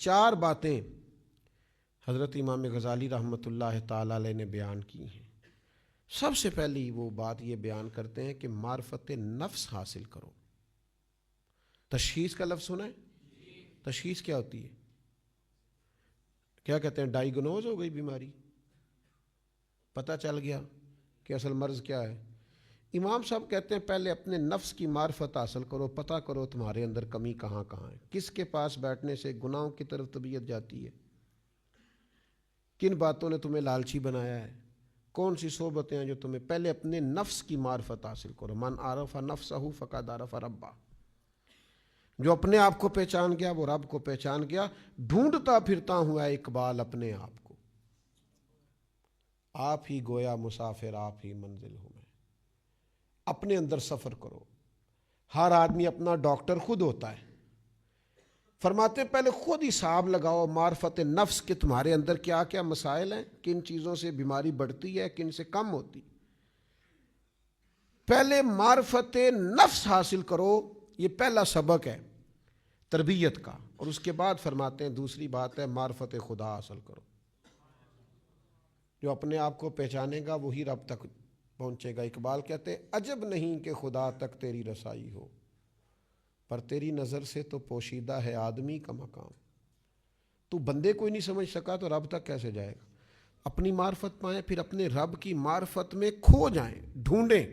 4 باتیں حضرت امام غزالی رحمۃ اللہ تعالی علیہ نے بیان کی ہیں۔ سب سے پہلی وہ بات یہ بیان کرتے ہیں کہ معرفت نفس حاصل کرو۔ تشخیص کا لفظ سنا ہے؟ تشخیص کیا ہوتی ہے؟ کیا کہتے ہیں؟ ڈائیگنوز ہو گئی بیماری، پتہ چل گیا کہ اصل مرض کیا ہے۔ امام صاحب کہتے ہیں پہلے اپنے نفس کی معرفت حاصل کرو، پتہ کرو تمہارے اندر کمی کہاں کہاں ہے، کس کے پاس بیٹھنے سے گناہوں کی طرف طبیعت جاتی ہے، کن باتوں نے تمہیں لالچی بنایا ہے، کون سی صحبتیں ہیں جو تمہیں، پہلے اپنے نفس کی معرفت حاصل کرو۔ من عرف نفسہ فقد عرف ربہ، جو اپنے آپ کو پہچان گیا وہ رب کو پہچان گیا۔ ڈھونڈتا پھرتا ہوں اے اقبال اپنے آپ کو، آپ ہی گویا مسافر آپ ہی منزل ہوں میں۔ اپنے اندر سفر کرو۔ ہر آدمی اپنا ڈاکٹر خود ہوتا ہے۔ فرماتے ہیں پہلے خود حساب لگاؤ معرفت نفس کے تمہارے اندر کیا کیا مسائل ہیں، کن چیزوں سے بیماری بڑھتی ہے، کن سے کم ہوتی۔ پہلے معرفت نفس حاصل کرو، یہ پہلا سبق ہے تربیت کا۔ اور اس کے بعد فرماتے ہیں دوسری بات ہے معرفت خدا حاصل کرو۔ جو اپنے آپ کو پہچانے گا وہی رب تک پہنچے گا۔ اقبال کہتے ہیں عجب نہیں کہ خدا تک تیری رسائی ہو، پر تیری نظر سے تو پوشیدہ ہے آدمی کا مقام۔ تو بندے کوئی نہیں سمجھ سکا تو رب تک کیسے جائے گا؟ اپنی معرفت پائیں، پھر اپنے رب کی معرفت میں کھو جائیں، ڈھونڈیں۔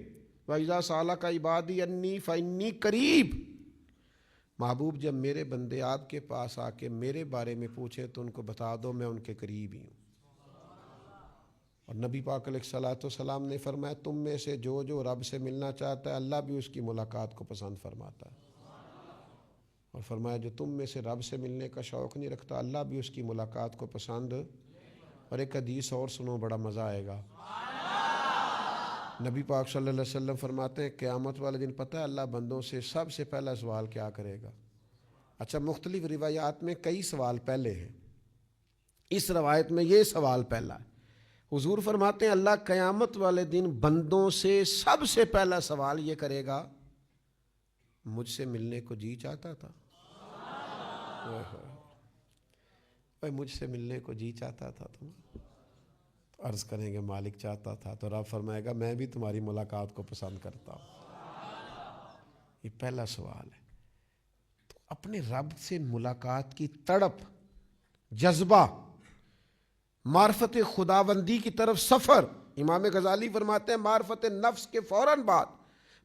وَإِذَا سَأَلَكَ عِبَادِي أَنِّي فَإِنِّي قَرِيبٌ۔ محبوب جب میرے بندے آپ کے پاس آ کے میرے بارے میں پوچھیں تو ان کو بتا دو میں ان کے قریب ہی ہوں۔ اور نبی پاک علیہ الصلوۃ والسلام نے فرمایا تم میں سے جو جو رب سے ملنا چاہتا ہے اللہ بھی اس کی ملاقات کو پسند فرماتا ہے، اور فرمایا جو تم میں سے رب سے ملنے کا شوق نہیں رکھتا اللہ بھی اس کی ملاقات کو پسند۔ اور ایک حدیث اور سنو بڑا مزہ آئے گا۔ نبی پاک صلی اللہ علیہ وسلم فرماتے ہیں قیامت والے دن پتہ ہے اللہ بندوں سے سب سے پہلا سوال کیا کرے گا؟ اچھا مختلف روایات میں کئی سوال پہلے ہیں، اس روایت میں یہ سوال پہلا ہے۔ حضور فرماتے ہیں اللہ قیامت والے دن بندوں سے سب سے پہلا سوال یہ کرے گا مجھ سے ملنے کو جی چاہتا تھا؟ مجھ سے ملنے کو جی چاہتا تھا تم؟ عرض کریں گے مالک چاہتا تھا، تو رب فرمائے گا میں بھی تمہاری ملاقات کو پسند کرتا ہوں۔ یہ پہلا سوال ہے۔ تو اپنے رب سے ملاقات کی تڑپ، جذبہ، معرفت خداوندی کی طرف سفر۔ امام غزالی فرماتے ہیں معرفت نفس کے فوراً بعد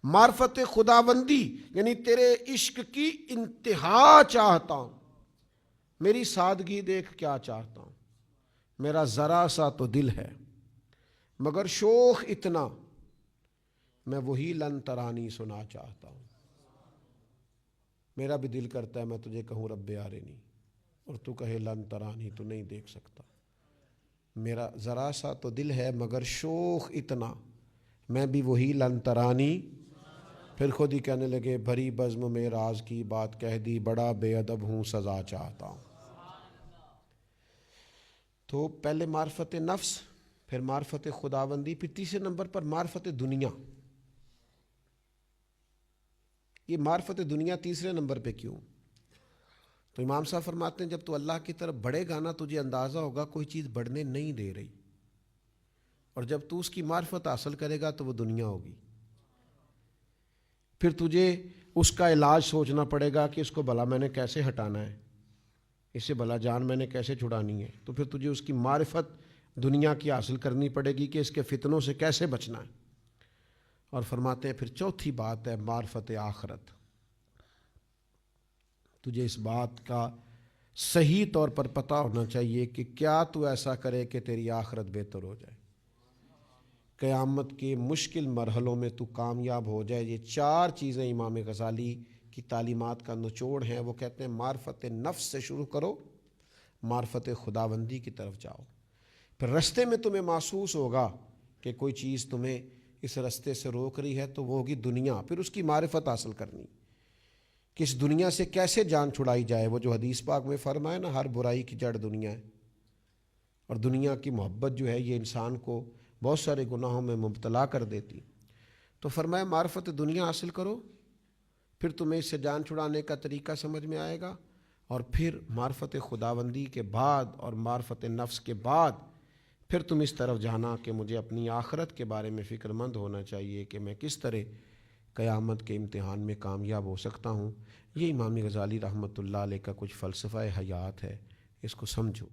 معرفت خداوندی، یعنی تیرے عشق کی انتہا چاہتا ہوں، میری سادگی دیکھ کیا چاہتا ہوں، میرا ذرا سا تو دل ہے مگر شوخ اتنا، میں وہی لن ترانی سنا چاہتا ہوں۔ میرا بھی دل کرتا ہے میں تجھے کہوں رب آرینی اور تو کہے لن ترانی، تو نہیں دیکھ سکتا۔ میرا ذرا سا تو دل ہے مگر شوخ اتنا، میں بھی وہی لن ترانی۔ پھر خود ہی کہنے لگے بھری بزم میں راز کی بات کہہ دی، بڑا بے ادب ہوں سزا چاہتا ہوں۔ تو پہلے معرفت نفس، پھر معرفت خداوندی، پھر تیسرے نمبر پر معرفت دنیا۔ یہ معرفت دنیا تیسرے نمبر پہ کیوں؟ تو امام صاحب فرماتے ہیں جب تو اللہ کی طرف بڑھے گا نا تجھے اندازہ ہوگا کوئی چیز بڑھنے نہیں دے رہی، اور جب تو اس کی معرفت حاصل کرے گا تو وہ دنیا ہوگی۔ پھر تجھے اس کا علاج سوچنا پڑے گا کہ اس کو بھلا میں نے کیسے ہٹانا ہے، اس سے بھلا جان میں نے کیسے چھڑانی ہے، تو پھر تجھے اس کی معرفت دنیا کی حاصل کرنی پڑے گی کہ اس کے فتنوں سے کیسے بچنا ہے۔ اور فرماتے ہیں پھر چوتھی بات ہے معرفت آخرت۔ تجھے اس بات کا صحیح طور پر پتہ ہونا چاہیے کہ کیا تو ایسا کرے کہ تیری آخرت بہتر ہو جائے، قیامت کے مشکل مرحلوں میں تو کامیاب ہو جائے۔ یہ 4 چیزیں امام غزالی کی تعلیمات کا نچوڑ ہیں۔ وہ کہتے ہیں معرفت نفس سے شروع کرو، معرفت خداوندی کی طرف جاؤ، پھر رستے میں تمہیں محسوس ہوگا کہ کوئی چیز تمہیں اس رستے سے روک رہی ہے تو وہ ہوگی دنیا، پھر اس کی معرفت حاصل کرنی کہ اس دنیا سے کیسے جان چھڑائی جائے۔ وہ جو حدیث پاک میں فرمایا نا ہر برائی کی جڑ دنیا ہے، اور دنیا کی محبت جو ہے یہ انسان کو بہت سارے گناہوں میں مبتلا کر دیتی۔ تو فرمایا معرفت دنیا حاصل کرو، پھر تمہیں اس سے جان چھڑانے کا طریقہ سمجھ میں آئے گا، اور پھر معرفت خداوندی کے بعد اور معرفت نفس کے بعد پھر تم اس طرف جانا کہ مجھے اپنی آخرت کے بارے میں فکر مند ہونا چاہیے کہ میں کس طرح قیامت کے امتحان میں کامیاب ہو سکتا ہوں۔ یہ امام غزالی رحمۃ اللہ علیہ کا کچھ فلسفہ حیات ہے، اس کو سمجھو۔